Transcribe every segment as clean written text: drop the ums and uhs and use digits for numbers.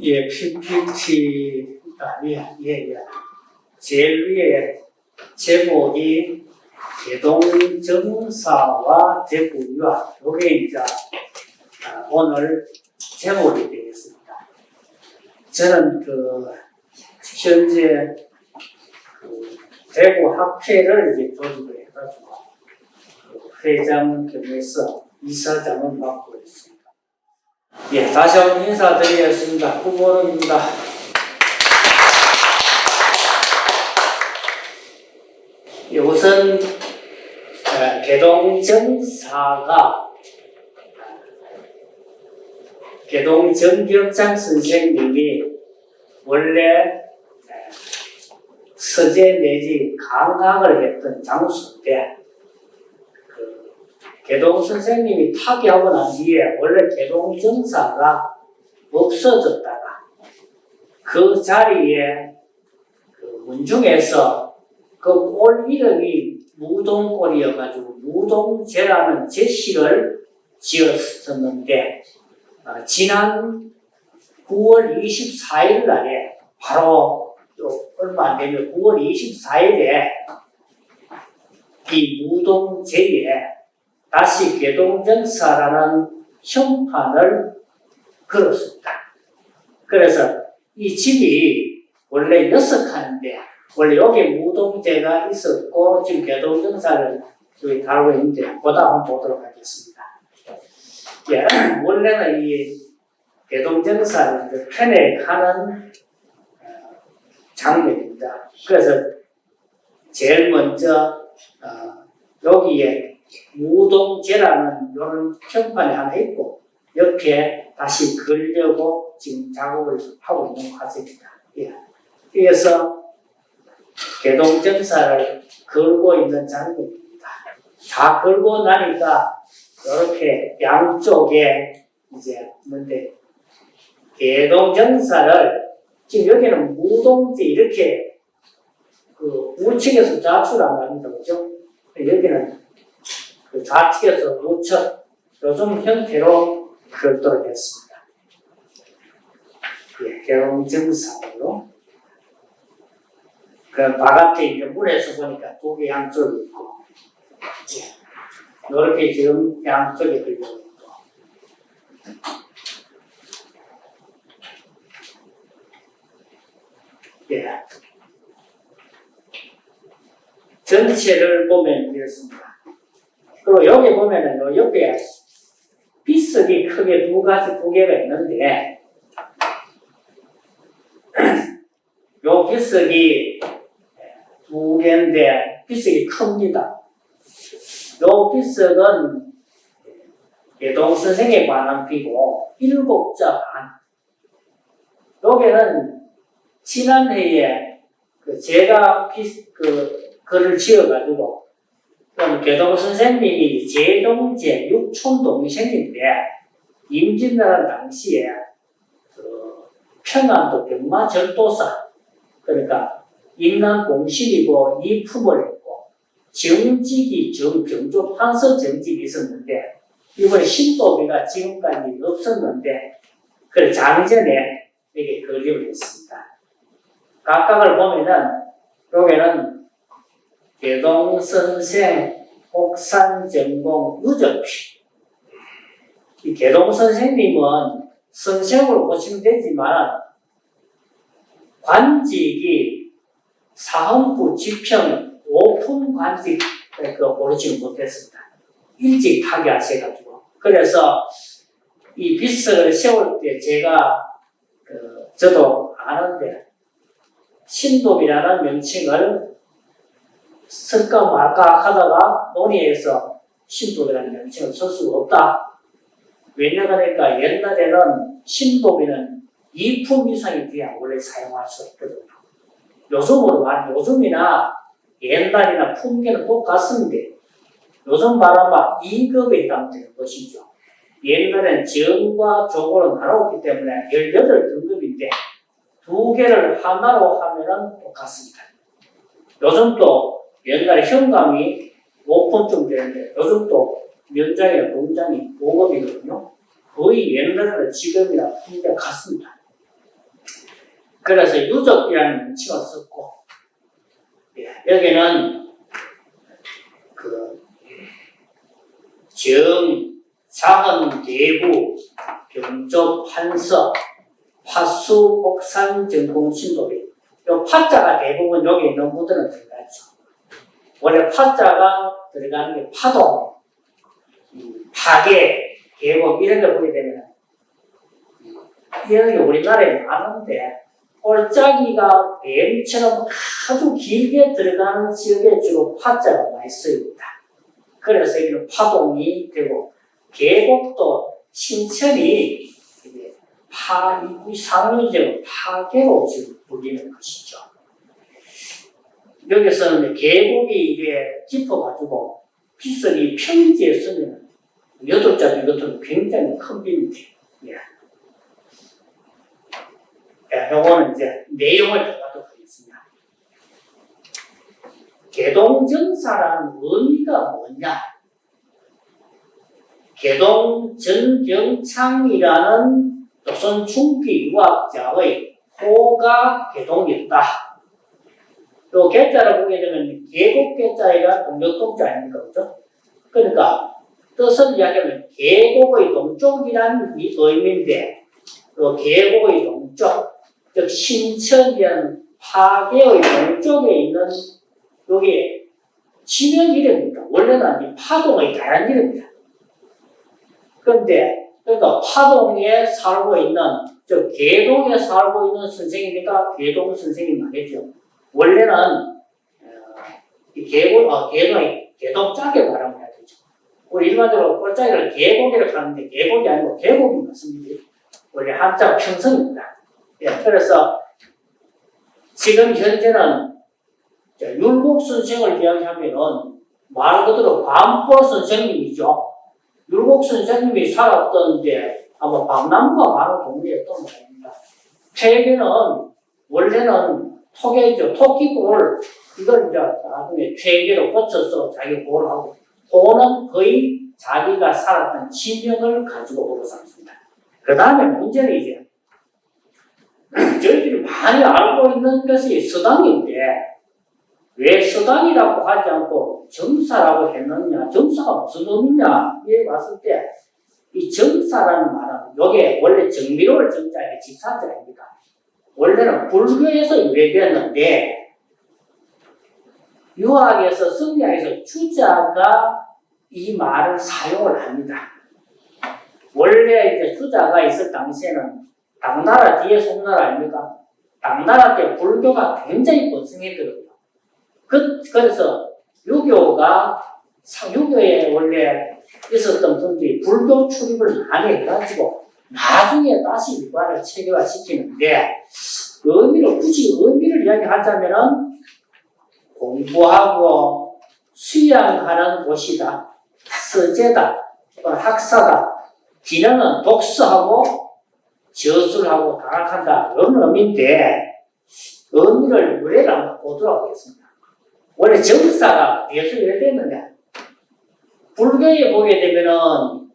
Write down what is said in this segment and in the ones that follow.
예, PPT, 제일 위에 제목이 개동정사와 대구유학, 이게 이제 오늘 제목이 되겠습니다. 저는 현재 대구 학회를 이제 조직을 해가지고 회장 겸해서 이사장을 맡고 있습니다. 예, 다시 한번 인사드리겠습니다. 후보입니다. 예, 우선 개동정기업장 선생님이 원래 서재 내지 강강을 했던 장소인데 개동 선생님이 타계하고 난 뒤에 원래 개동정사가 없어졌다가 그 자리에 문중에서 그 꼴 이름이 무동꼴이어가지고 무동제라는 제식을 지었었는데 지난 9월 24일 날에 바로 얼마 안 되면 9월 24일에 이 무동제에 다시 개동정사라는 형판을 걸었습니다. 그래서 이 집이 원래 6칸인데 원래 여기 무동제가 있었고 지금 개동정사를 여기 다루고 있는데 보다 한번 보도록 하겠습니다. 예, 원래는 이 개동정사를 편애하는 장면입니다. 그래서 제일 먼저 여기에 무동제라는 이런 형판이 하나 있고 옆에 다시 그리려고 지금 작업을 하고 있는 과정입니다. 예. 그래서 개동정사를 걸고 있는 장면입니다. 다 걸고 나니까 이렇게 양쪽에 이제 있는데 개동정사를 지금 여기는 무동제 이렇게 우측에서 좌측으로 안 갑니다. 그죠? 여기는 좌측에서 우측 요즘 형태로 걸도록 했습니다. 예, 개동정사로 바깥에 이제 물에서 보니까 두 개 양쪽이 있고 예, 이렇게 지금 양쪽에 걸려 있고 예. 전체를 보면 이렇습니다. 그리고 여기 보면은 요 옆에 비석이 크게 두 개가 있는데 요 비석이 두 개인데 비석이 큽니다. 요 비석은 개동 선생에 관한 비고 7자 반. 여기는 지난해에 제가 글을 지어가지고 개동 선생님이 제동제 6촌동이 생긴데 임진왜란 당시에 평안도 병마절도사 그러니까 임남공실이고 이품을 했고 정직이 정경조 판서 정직이 있었는데 이번에 신도비가 지금까지 없었는데 그래 장전에 이렇게 건립을 했습니다. 각각을 보면은 여기는 개동선생, 옥산전공, 유적피. 이 개동선생님은 선생으로 보시면 되지만 관직이 사헌부 지평 5품 관직 모르지 못했습니다. 일찍 타계하셔가지고. 그래서 이 비석을 세울 때 제가 저도 아는데 신도비라는 명칭을 쓸까 말까 하다가 논의해서 신도비라는 명칭을 쓸 수가 없다. 왜냐하니까 옛날에는 신도비는 2품 이상이 돼야 원래 사용할 수 없거든요. 요즘이나 옛날이나 품계는 똑같습니다. 요즘 말하면 2급에 해당되는 것이죠. 옛날엔 정과 조고로 나누었기 때문에 18등급인데 두 개를 하나로 하면은 똑같습니다. 요즘도 옛날에 현감이 5푼쯤 되는데 요즘도 면장이나 공장이 5급이거든요. 거의 옛날에는 지금이랑 품계가 같습니다. 그래서 유적이라는 명칭을 썼고, 여기는 자헌, 대부, 병조, 판서, 파수, 옥산, 전공, 신도리. 요 파자가 대부분 여기 있는 분들은 들어가죠. 원래 파자가 들어가는 게 파동, 파괴, 계곡 이런 걸 보게 되면 이런 게 우리나라에 많은데 골짜기가 뱀처럼 아주 길게 들어가는 지역에 주로 파자가 많이 쓰입니다. 그래서 여기는 파동이 되고 계곡도 신천이 상류적으로 파괴로 지금 불리는 것이죠. 여기서는 계곡이 이게 깊어가지고 빗속이 평지에 쓰면 8자리 이것도 굉장히 큰 빗입니다. 요거는 이제 내용을 들어가도록 하겠습니다. 개동정사라는 의미가 뭐냐? 개동전경창이라는 조선 중기 유학자의 호가 개동이었다. 요 개자를 보게 되면 계곡 개자가 동력동자 아닙니까? 그죠? 그러니까 뜻을 이야기하면 계곡의 동쪽이라는 의미인데 요 계곡의 동쪽, 즉 신천이라는 파계의 동쪽에 있는 여기 지명 이름입니다. 원래는 이 파동의 다른 이름입니다. 그런데 그러니까 파동에 살고 있는, 즉 계동에 살고 있는 선생이니까 계동 선생님 말이죠. 원래는 이 계동 짝에 말하면 해야 되죠. 우리 일반적으로 골짜기를 계곡이라고 하는데 계곡이 아니고 계곡이 맞습니다. 원래 한자가 평성입니다. 그래서 지금 현재는 율곡 선생을 이야기하면은 말 그대로 관포 선생님이죠. 율곡 선생님이 살았던 데 아마 박람과 많은 동네였던 모양입니다. 퇴계는 원래는 토계죠. 토끼볼 이걸 이제 나중에 퇴계로 고쳐서 자기 볼을 하고, 호는 거의 자기가 살았던 지명을 가지고 보고 살았습니다. 그 다음에 문제는 이제 저희들이 많이 알고 있는 것이 서당인데 왜 서당이라고 하지 않고 정사라고 했느냐, 정사가 무슨 의미냐 이에 봤을 때 이 정사라는 말은 이게 원래 정미로울 정자의 직사자 아닙니까? 원래는 불교에서 유래되었는데 유학에서 성리학에서 주자가 이 말을 사용을 합니다. 원래 이제 주자가 있을 당시에는 당나라 뒤에 송나라 아닙니까? 당나라 때 불교가 굉장히 번성했거든요. 그래서 유교에 원래 있었던 분들이 불교 출입을 많이 해가지고 나중에 다시 유관을 체계화시키는데 굳이 의미를 이야기하자면은 공부하고 수양하는 곳이다. 서재다. 학사다. 기능은 독서하고 저술하고 강학한다. 이런 의미인데 의미를 유래를 한번 보도록 하겠습니다. 원래 정사가 어디에서 유래됐느냐? 불교에 보게 되면은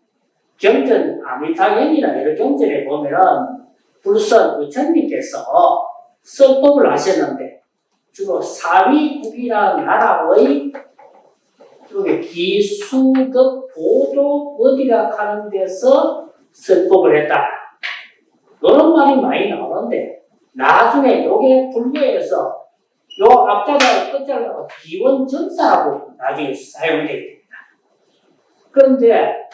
경전 아미타경이나 이런 경전에 보면은 불선 부처님께서 설법을 하셨는데 주로 사위국이라는 나라의 여기 기수급 보도 어디라 하는 데서 설법을 했다. 이런 말이 많이 나오는데 나중에 요게 불교에서 요 앞자가 끝자가 기원정사라고 나중에 사용되게 됩니다. 그런데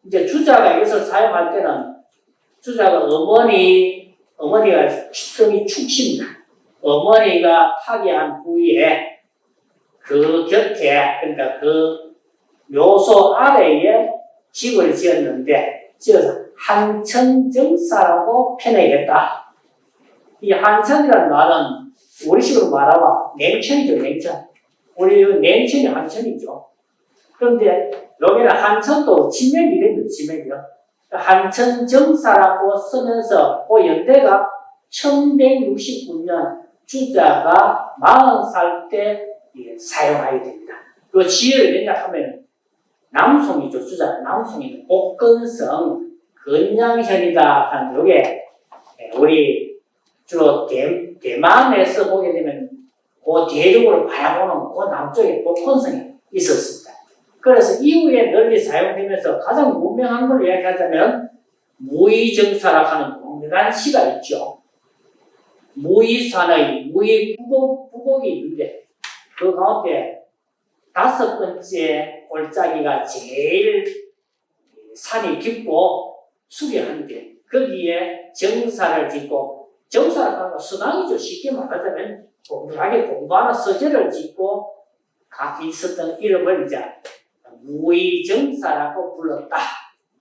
이제 주자가 여기서 사용할 때는 주자가 어머니가 성이 축시입니다. 어머니가 타계한 부위에 그 곁에, 그러니까 그 묘소 아래에 집을 지어서 한천정사라고 표현했다. 이 한천이라는 말은 우리식으로 말하면 냉천이죠, 냉천. 우리 냉천이 한천이죠. 그런데 여기는 한천도 지명이래요, 지명이요. 한천정사라고 쓰면서 그 연대가 1169년 주자가 40살 때 사용하게 됩니다. 그 지혜를 왜냐하면 남송이죠, 주자. 남송이는 복근성, 건양현이다 하는 요게 우리 주로 대만에서 보게 되면 그 대륙을 바라보는 그 남쪽에 복건성이 있었습니다. 그래서 이후에 널리 사용되면서 가장 유명한 걸 이야기하자면 무의정사라고 하는 유명한 시가 있죠. 무의산의 무의부곡이 있는데 그 가운데 5번째 골짜기가 제일 산이 깊고 수려한데 거기에 정사를 짓고 정사를 하는 건 수당이죠. 쉽게 말하자면 공부하게 공부하는 서재를 짓고 있었던 이름을 이제 무의정사라고 불렀다.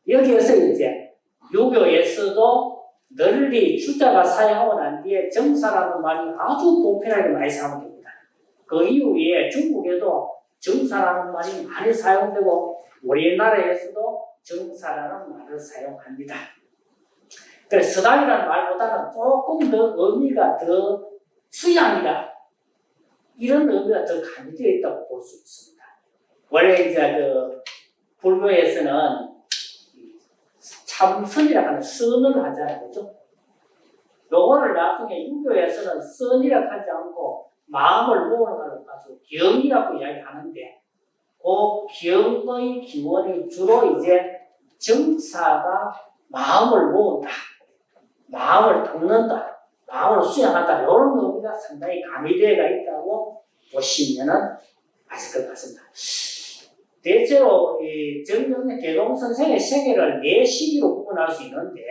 여기에서 이제 유교에서도 널리 주자가 사용하고 난 뒤에 정사라는 말이 아주 보편하게 많이 사용됩니다. 그 이후에 중국에도 정사라는 말이 많이 사용되고 우리나라에서도 정사라는 말을 사용합니다. 그래서 서당이라는 말보다는 조금 더 의미가 더 수양이다. 이런 의미가 더 강조되어 있다고 볼 수 있습니다. 원래 이제 그 불교에서는 참선이라고 하는 선을 하잖아요. 그죠? 요거를 나중에 유교에서는 선이라고 하지 않고 마음을 모으는 걸 가지고 경이라고 이야기하는데 그 경의 기원이 주로 이제 정사가 마음을 모은다. 마음을 덮는다. 마음을 수양한다. 이런 의미가 상당히 가미되어 있다고 보시면은 맞을 것 같습니다. 대체로 이 정명래 개동 선생의 생애를 4시기로 구분할 수 있는데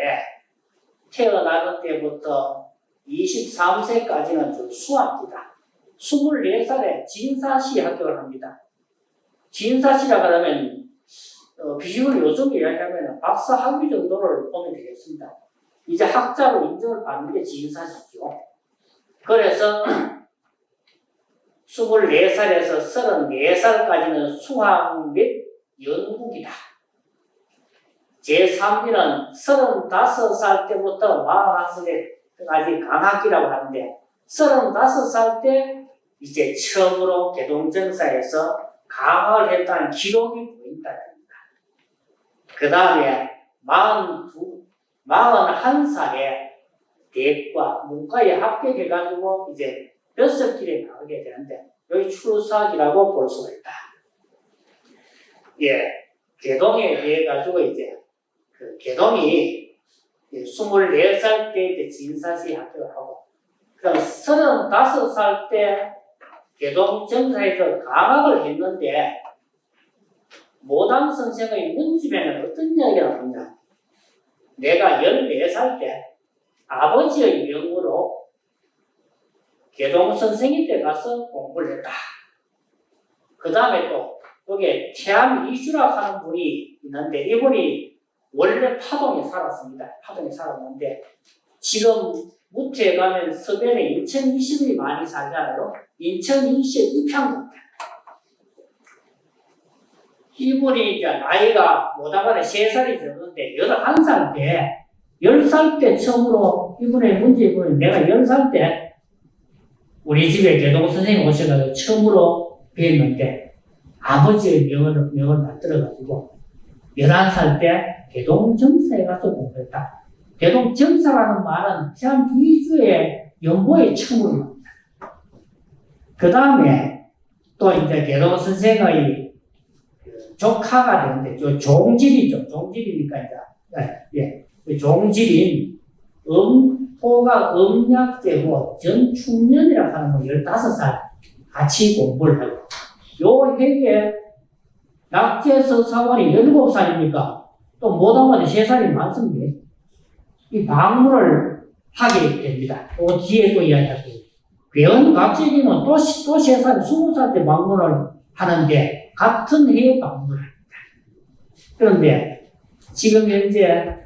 태어날 때부터 23세까지는 좀 수학기다. 24살에 진사시 합격을 합니다. 진사시라고 하면 비율을 요즘 이야기하면 박사 학위 정도를 보면 되겠습니다. 이제 학자로 인정을 받는 게 진사시죠. 그래서 24살에서 34살까지는 수학 및 연구기다. 제3기는 35살 때부터 41살까지 강학기라고 하는데 35살 때 이제 처음으로 개동정사에서 강학을 했다는 기록이 보인다는 겁니다. 그 다음에 41살에 대과, 문과에 합격해가지고 이제 6길에 나오게 되는데 여기 출사기라고 볼 수가 있다. 예, 개동에 대해 가지고 이제 그 개동이 24살 때 이제 진사시 합격을 하고 그다음 35살 때 개동 정사에서 강학을 했는데 모당 선생의 문집에는 어떤 이야기가 나오냐? 내가 14살 때 아버지의 명으로 개동 선생님 때 가서 공부를 했다. 그 다음에 또 여기에 태암 이주라고 하는 분이 있는데 이분이 원래 파동에 살았습니다. 파동에 살았는데 지금 무태에 가면 서변에 인천 20이 많이 살잖아요. 인천 20 입향입니다. 이분이 이제 나이가 못하거나 3살이 적은데 11살 때 10살 때 처음으로 이분의 문제 보면 내가 10살 때 우리 집에 개동 선생님 오셔가지고 처음으로 뵀는데 아버지의 명을 만들어가지고 11살 때 개동 정사에 가서 공부했다. 개동 정사라는 말은 참 2주의 연보에 처음으로 나옵니다. 그 다음에 또 이제 개동 선생의 조카가 되는데 종질이죠. 종질이니까 이제 종질인 음포가 음약제고 전충년이라고 하는 거 15살 같이 공부를 하고 요 해에 낙제서 사원이 17살이니까 또 못하면 3살이 많습니다. 이 방문을 하게 됩니다. 또 뒤에 또 이야기할게요. 괴원 각제기는 또 3살, 20살 때 방문을 하는데 같은 해에 방문을 합니다. 그런데 지금 현재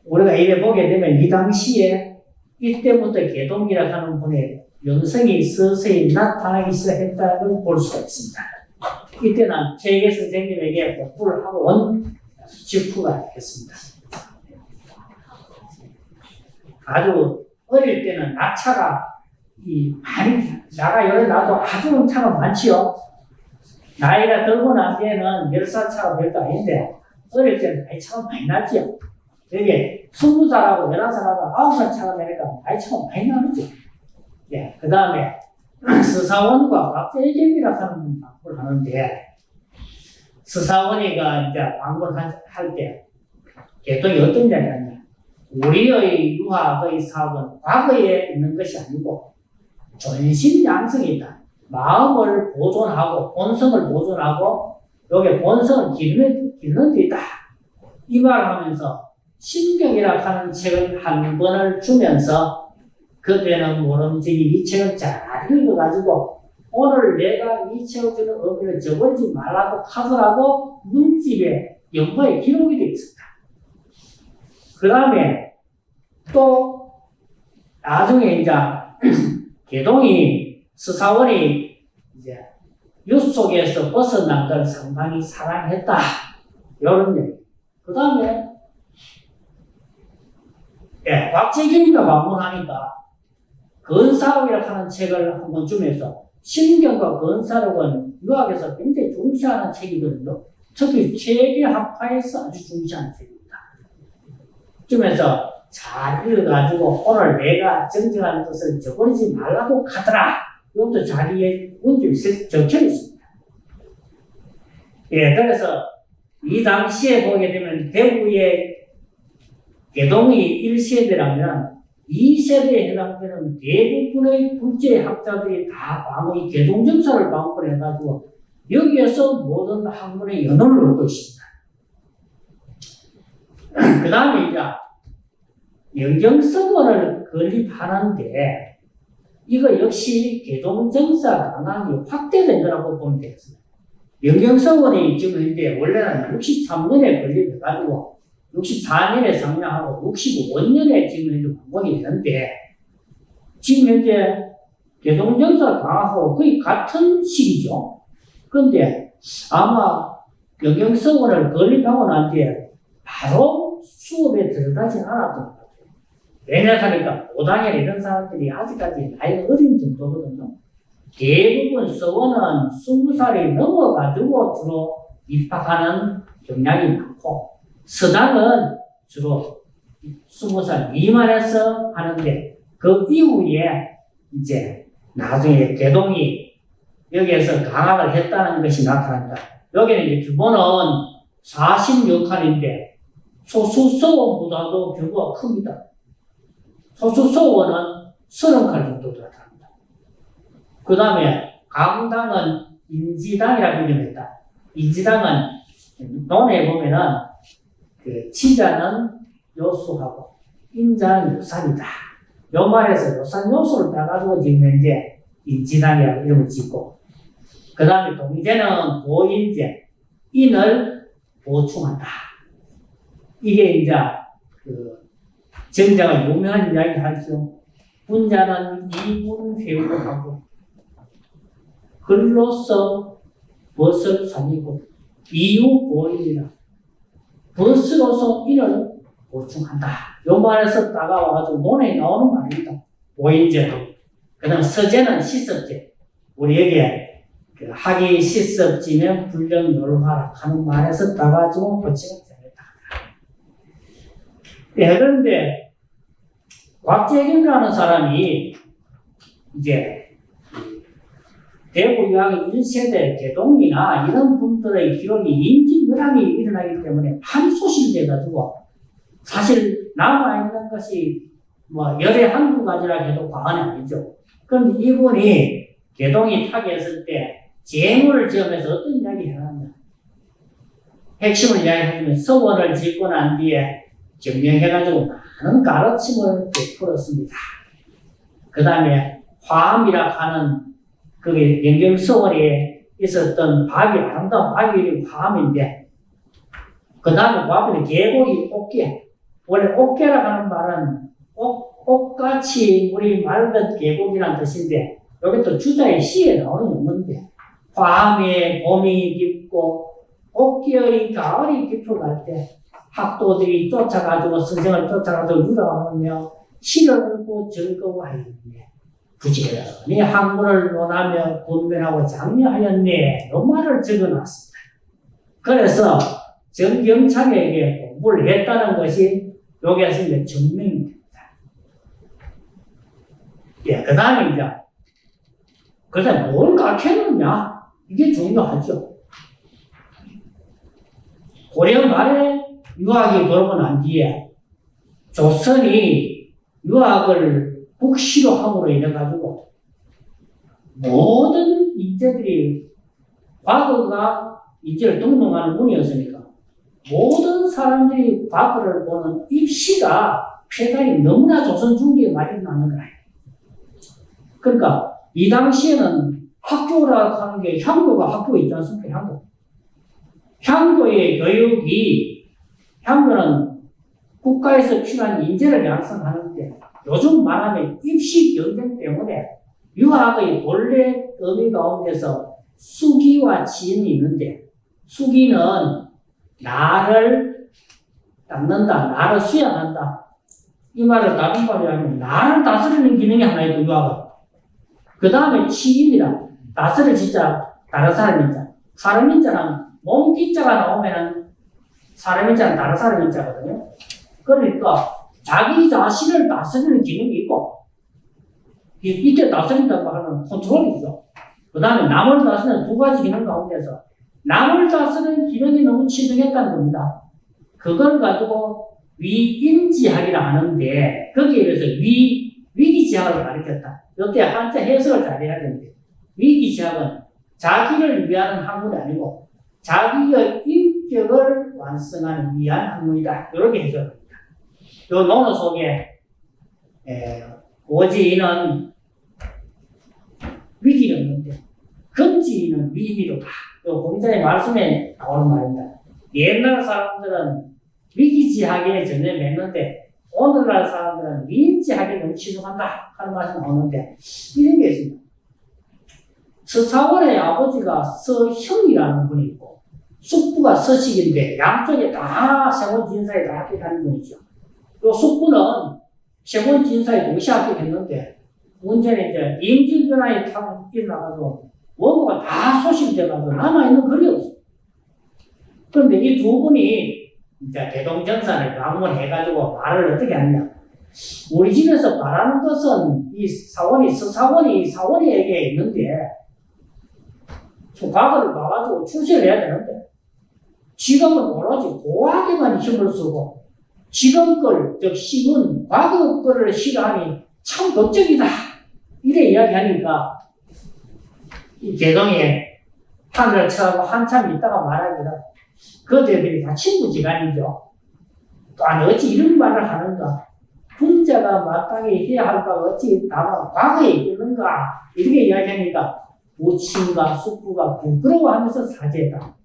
우리가 이래 보게 되면 이 당시에 이때부터 개동이라고 하는 분의 영성이 서서히 나타나기 시작했다고 볼 수가 있습니다. 이때는 최계 선생님에게 공부를 하고 온 직후가 됐습니다. 아주 어릴 때는 낙차가 많이 나가 열에 나도 아주 차가 많지요. 나이가 들고 난 뒤에는 10살 차가 별도 아닌데 어릴 때는 나이 차가 많이 나지요. 되게 20살하고 11살하고 9살 차가 되니까 나이 차가 많이 나죠. 예, 그 다음에 서사원과 곽재겸이라 하는 방법을 하는데, 서사원이가 이제 방법을 할 때, 개통이 어떤 자리냐면, 우리의 유학의 사업은 과거에 있는 것이 아니고, 전신양성이다. 마음을 보존하고, 본성을 보존하고, 여기 본성을 기르는 데 있다. 이 말을 하면서, 신경이라 하는 책을 한 권을 주면서, 그때는 모름지기 이 책을 잘 읽어가지고 오늘 내가 이 책을 주는 의미를 저버리지 말라고 하더라도 문집에 연거에 기록이 되어 있습니다. 그 다음에 또 나중에 이제 개동이 서사원이 이제 유 속에서 벗어난 걸 상당히 사랑했다. 이런 얘기. 그 다음에 예, 곽재균이가 방문하니까 건사록이라고 하는 책을 한번 주면서 신경과 건사록은 유학에서 굉장히 중시하는 책이거든요. 특히 체계학파에서 아주 중시하는 책입니다. 주면서 잘 읽어가지고 오늘 내가 정정한 뜻을 저버리지 말라고 하더라. 이것도 자기의 문집에 적혀 있습니다. 예, 그래서 이 당시에 보게 되면 대구의 개동이 1세대라면 2세대에 해당되는 대부분의 국제학자들이 다 과거의 개동정사를 방문해가지고 여기에서 모든 학문의 연원을 얻고 있습니다. 그 다음에 이제 영경서원을 건립하는데 이거 역시 개동정사 강학이 확대된 거라고 보면 되겠습니다. 영경서원이 지금 현재 원래는 63년에 건립해가지고 64년에 상량하고 65년에 지금 현재 완공이 되는데 지금 현재 개동정사 강학하고 거의 같은 시기죠. 그런데 아마 영경서원을 건립하고 난 뒤에 바로 수업에 들어가지 않았던 것 같아요. 왜냐하니까 고당에 이런 사람들이 아직까지 나이가 어린 정도거든요. 대부분 서원은 20살이 넘어가지고 주로 입학하는 경향이 많고 서당은 주로 20살 미만에서 하는데 그 이후에 이제 나중에 개동이 여기에서 강학을 했다는 것이 나타납니다. 여기는 이제 규모는 46칸인데 소수서원보다도 규모가 큽니다. 소수서원은 30칸 정도 나타납니다. 그 다음에 강당은 인지당이라고 이름했다. 인지당은 논에 보면은 그 치자는 요수하고 인자는 요산이다. 요 말에서 요산 요수를 따가지고 지금 현재 인지당이라고 이름을 짓고 그 다음에 동제는 보인제 인을 보충한다. 이게 이제 그 정자가 유명한 이야기 하죠. 분자는 이분 회우를 하고 글로서 벗을 살리고 이유 보인이라 벗으로서 인을 보충한다. 요 말에서 따가와가지고 논에 나오는 말입니다. 보인제도. 그 다음 서제는 시습제. 우리에게 그 학이 시습지면 불령 열화라 하는 말에서 따가지고 고치가 되겠다. 네, 그런데 곽재균이라는 사람이 이제 대구 유학의 1세대 개동이나 이런 분들의 기록이 인지멸항이 일어나기 때문에 많이 소실돼가지고 사실 남아있는 것이 뭐 열에 한두 가지라 해도 과언이 아니죠. 그런데 이분이 개동이 타계했을 때 재물을 지으면서 어떤 이야기 해놨냐. 핵심을 이야기하면 서원을 짓고 난 뒤에 증명해가지고 많은 가르침을 베풀었습니다. 그 다음에 화암이라 하는 그게 영경서원에 있었던 밥이 아름다운 밥이 이름이 화암인데 그 다음에 밥에는 계곡이 옥계. 원래 옥계라고 하는 말은 옥같이 물이 맑은 계곡이라는 뜻인데 여기 또 주자의 시에 나오는 용어인데 화암에 봄이 깊고 옥계의 가을이 깊어갈 때 학도들이 쫓아가지고 선생을 쫓아가지고 유랑하며 시를 읽고 즐거워하였네. 부지런히 학문을 논하며 분별하고 장려하였네. 이 말을 적어놨습니다. 그래서 정경창에게 공부를 했다는 것이 여기에서 이제 증명이 됩니다. 예, 그 다음에 이제, 그래서 뭘 가르쳤느냐? 이게 중요하죠. 고려 말에 유학이 돌고 난 뒤에 조선이 유학을 국시로 함으로 인해가지고 모든 인재들이 과거가 인재를 등록하는 문이었으니까 모든 사람들이 과거를 보는 입시가 폐단이 너무나 조선 중기에 많이 나는 거예요. 그러니까 이 당시에는 학교라고 하는 게 향교가 학교가 있지 않습니까? 향교. 향교의 교육이 향교는 국가에서 필요한 인재를 양성하는데 요즘 말하면 입시 경쟁 때문에 유학의 본래 의미 가운데서 수기와 지인이 있는데 수기는 나를 닦는다, 나를 수양한다. 이 말을 다른 말로 하면 나를 다스리는 기능이 하나 있고 유학은. 그 다음에 치인이라 다스릴 진짜 다른 사람인자. 사람인자는 몸기자가 나오면은 사람인자는 다른 사람인자거든요. 그러니까 자기 자신을 다스리는 기능이 있고 이때 다스린다고 하는 컨트롤이죠. 그 다음에 남을 다스리는 두 가지 기능 가운데서 남을 다스리는 기능이 너무 치중했다는 겁니다. 그걸 가지고 위인지학이라 하는데 거기에 대해서 위기지학을 가르쳤다. 이때 한자 해석을 잘 해야 되는데 위기지학은 자기를 위하는 학문이 아니고 자기의 인격을 완성하는 위한 학문이다. 이렇게 해석합니다. 이 논어 속에 오지인은 위기는 없는데 금지인은 위미로다. 이 공자의 말씀에 나오는 말입니다. 옛날 사람들은 위기지학에 전혀 맺는데 오늘날 사람들은 위인지학에 너무 치중한다 하는 말이 나오는데 이런 게 있습니다. 서사원의 아버지가 서형이라는 분이 있고 숙부가 서식인데 양쪽에 다 세원진사에 다 합격하는 분이죠. 이 숙부는 세원진사에 동시에 합격했는데 문제는 이제 임진변화에 일어나가지고 원고가 다 소실돼가지고 남아있는 글이 없어. 그런데 이 두 분이 이제 대동전산을 방문해가지고 말을 어떻게 하느냐. 우리 집에서 말하는 것은 이 사원이, 서사원이 사원이에게 있는데 과거를 봐가지고 출세를 해야 되는데 지금은 오로지 고학에만 힘을 쓰고 지금 걸, 즉 시군, 과거 거를 싫어하니 참 걱정이다. 이래 이야기하니까 이 개동에 하늘을 쳐하고 한참 있다가 말하기를 그들이 다 친구지간이죠. 또 아니 어찌 이런 말을 하는가. 군자가 마땅히 해야 할 바가 어찌 다만 과거에 있겠는가. 이렇게 이야기하니까 부친과 숙부가 부끄러워하면서 사죄했다.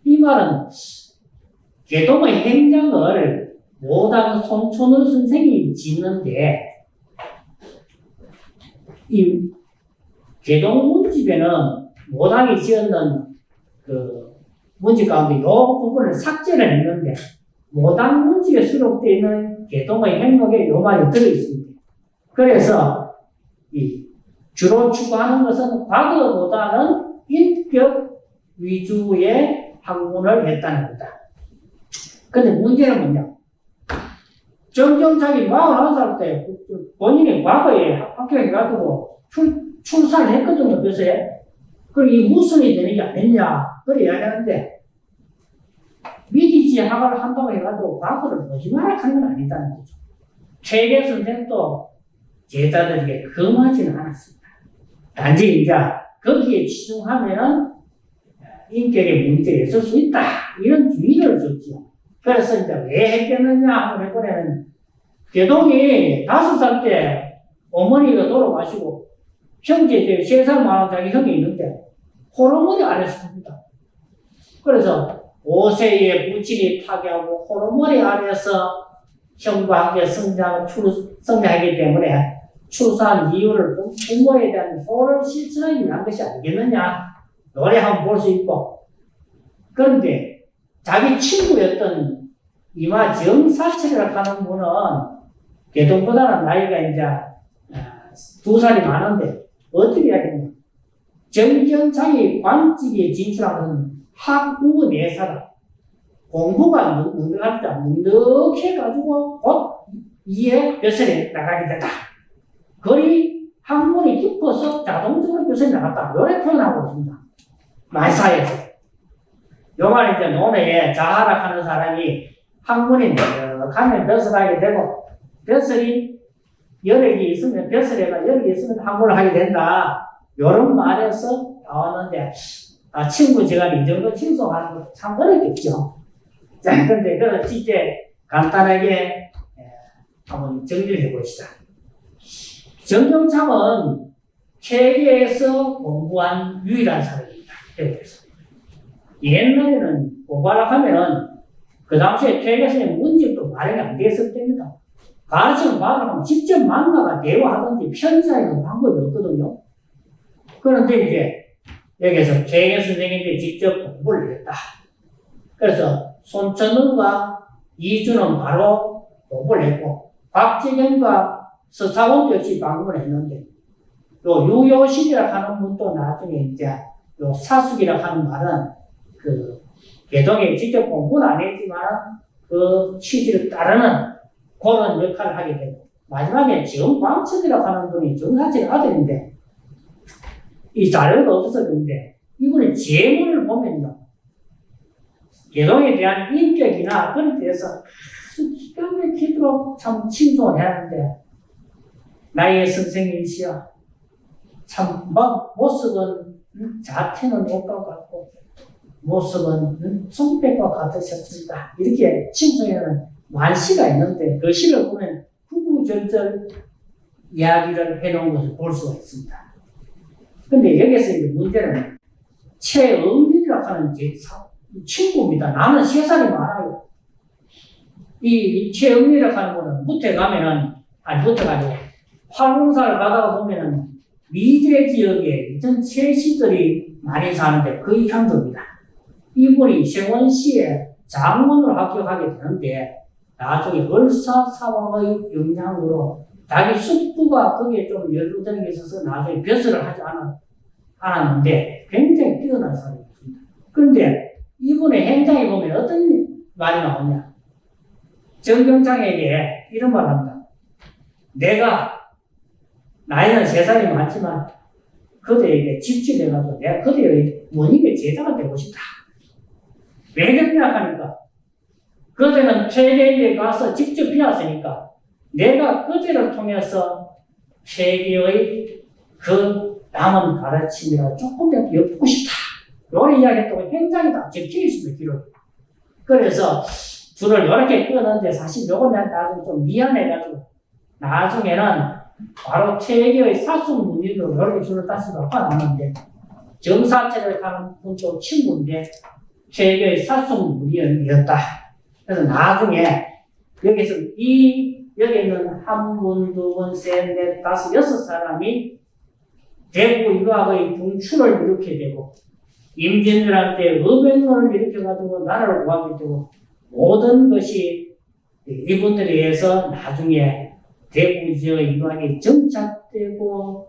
이 말은 개동의 행장을 모당 손촌을 선생이 짓는데 이 개동 문집에는 모당이 지었는 그 문집 가운데 이 부분을 삭제를 했는데 모당 문집에 수록되어 있는 개동의 행록에 이 말이 들어있습니다. 그래서 이 주로 추구하는 것은 과거보다는 인격 위주의 학문을 했다는 거다. 근데 문제는 뭐냐? 정정자기 41살 때 본인이 과거에 합격해가지고 출산을 했거든요, 그래서에. 그리고 이 무슨이 되는 게 아니냐, 그래 이야기하는데, 위기지학을 한다고 해가지고 과거를 거짓말을 하는 건 아니다는 거죠. 최계 선생도 제자들에게 금하지는 않았습니다. 단지 이제 거기에 치중하면은 인격의 문제가 있을 수 있다. 이런 주의를 줬죠. 그래서 이제 왜 했겠느냐 하고 해보면 개동이 5살 때 어머니가 돌아가시고 형제 이제 3살 많은 자기 형이 있는데 호르몬이 아래서 삽니다. 그래서 5세에 부친이 타계하고 호르몬이 아래서 형과 함께 성장하기 때문에 출산 이유를 부모에 대한 효를 실천하기 위한 것이 아니겠느냐. 노래 한번 볼 수 있고. 그런데 자기 친구였던 이마정사철이라고 하는 분은 개동보다는 나이가 이제 2살이 많은데 어떻게 해야 되냐. 정경창이 관직에 진출하는 학우 내사다. 공부가 눅눅해가지고 곧 이에 벼슬이 나가게 된다. 거리 학문이 깊어서 자동적으로 벼슬이 나갔다. 이렇게 표현하고 있습니다. 만사에서. 요만에 이제 논에 자하락하는 사람이 학문이 가면 벼슬하게 되고, 벼슬이 여러 개 있으면, 벼슬에가 여러 개 있으면 학문을 하게 된다. 요런 말에서 나왔는데, 친구 제가 이 정도 칭송하는 거 참 어렵겠죠. 자, 근데 그걸 진짜 간단하게 한번 정리를 해봅시다. 정경창은 세계에서 공부한 유일한 사람입니다. 옛날에는 공부하려고 하면은 그 당시에 세계에서는 문집도 마련이 안 되었을 때입니다. 가르치는 받으면 직접 만나가 대화하든지 편지하는 방법이 없거든요. 그런데 이제 여기서 최경 선생님들이 직접 공부를 했다. 그래서 손천은과 이준은 바로 공부를 했고, 박지경과 서사원도 역시 방문을 했는데, 요 유효실이라 하는 분도 나중에 이제 요 사숙이라 하는 말은 그 개동에 직접 공부는 안 했지만 그 취지를 따르는 그런 역할을 하게 되고, 마지막에 정광천이라고 하는 분이 정사실 아들인데, 이 자료가 없어서 그런데 이분의 제문을 보면요, 개동에 대한 인격이나 그런 데서 아주 기가 막히도록 참 칭송을 하는데, 나의 선생님이시여, 참 모습은 자태는 옷과 같고 모습은 손백과 같으셨습니다. 이렇게 칭송하는 만시가 있는데, 그 시를 보면 구구절절 이야기를 해놓은 것을 볼 수가 있습니다. 근데 여기서 이제 문제는 최은밀이라고 하는 제 친구입니다. 나는 3살이 많아요. 이 최은밀이라고 하는 거는 무태 가면은, 무태가 아니고 활공사를 가다가 보면은 미제 지역에 이전 최씨들이 많이 사는데 거의 향도입니다. 이분이 세원시에 장원으로 합격하게 되는데, 나중에 을사사왕의 영향으로 자기 숙부가 거기에 좀 연루되는 게 있어서 나중에 벼슬을 하지 않았는데 굉장히 뛰어난 사람이었습니다. 그런데 이분의 행장에 보면 어떤 말이 나오냐. 정경창에게 이런 말을 합니다. 내가 나이는 3살이 많지만 그대에게 집중해가지고 내가 그대의 원익의 제자가 되고 싶다. 왜 그러냐 하니까, 그대는 세계에 가서 직접 배웠으니까 내가 그대를 통해서 세계의 그 남은 가르침이라 조금 더 엿보고 싶다. 요런 이야기했다고 행장이 다 적혀 있습니다, 기록. 그래서 줄을 이렇게 끊었는데, 사실 요건 나중에 좀 미안해가지고 나중에는 바로 세계의 사숙문인으로 이렇게 줄을 다시 바꿔놨는데, 정사체를 하는 분도 친구인데 세계의 사숙문인이었다. 그래서 나중에 여기서 여기 있는 한 분, 두 분, 셋, 넷, 다섯, 6사람이 대구 유학의 붕출을 일으키게 되고, 임진왜란 음행을 일으켜가지고 나라를 구하게 되고, 모든 것이 이분들에 의해서 나중에 대구 지역의 유학이 정착되고,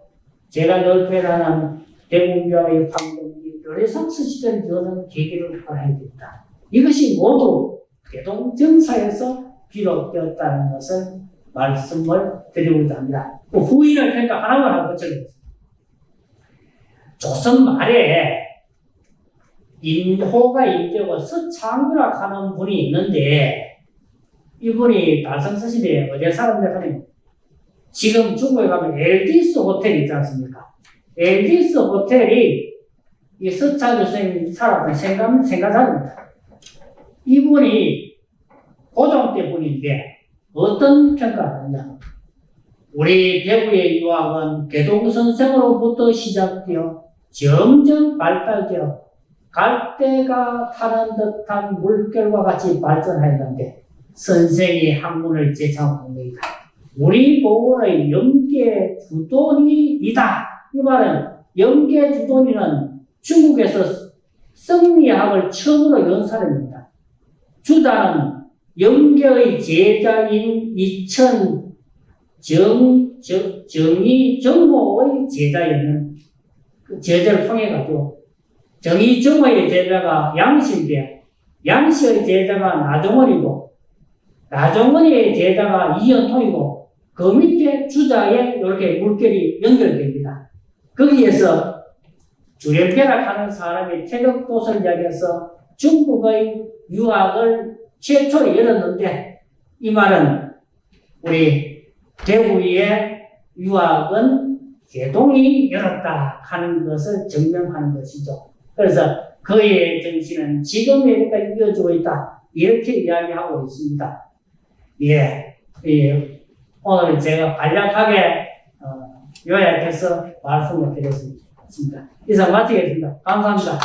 제가 늘 표현하는 대구 유학의 황금기, 르네상스 시대를 여는 계기를 하게 됐다. 이것이 모두 개동정사에서 비롯되었다는 것을 말씀을 드리고자 합니다. 후인을 그러니까 하나만 하고 적었습니다. 조선 말에 인호가 인되고 서창규라고 하는 분이 있는데, 이분이 달성서시대에 어디 사람들 하면, 지금 중국에 가면 엘디스 호텔 있지 않습니까? 엘디스 호텔이 이 서창규 선생님이 살았던 생가자입니다. 이분이 고종 때 분인데 어떤 평가를 하냐. 우리 대구의 유학은 개동 선생으로부터 시작되어 점점 발달되어 갈대가 타는 듯한 물결과 같이 발전하였는데, 선생이 학문을 제창한 겁니다. 우리 보건의 영계 주돈이이다. 이 말은 영계 주돈이는 중국에서 성리학을 처음으로 연 사람입니다. 주자는 영계의 제자인 이천 정의 정모의 제자였는 그 제자를 통해 가지고, 정의 정모의 제자가 양신인데 양씨의 제자가 나종원이고 나종원의 제자가 이연통이고 그 밑에 주자에 이렇게 물결이 연결됩니다. 거기에서 주련벼락 하는 사람이 태극도서를 이야기해서 중국의 유학을 최초로 열었는데 이 말은 우리 대구의 유학은 개동이 열었다 하는 것을 증명하는 것이죠. 그래서 그의 정신은 지금에까지 이어지고 있다. 이렇게 이야기하고 있습니다. 예, 오늘 제가 간략하게 요약해서 말씀을 드렸습니다. 이상 마치겠습니다. 감사합니다.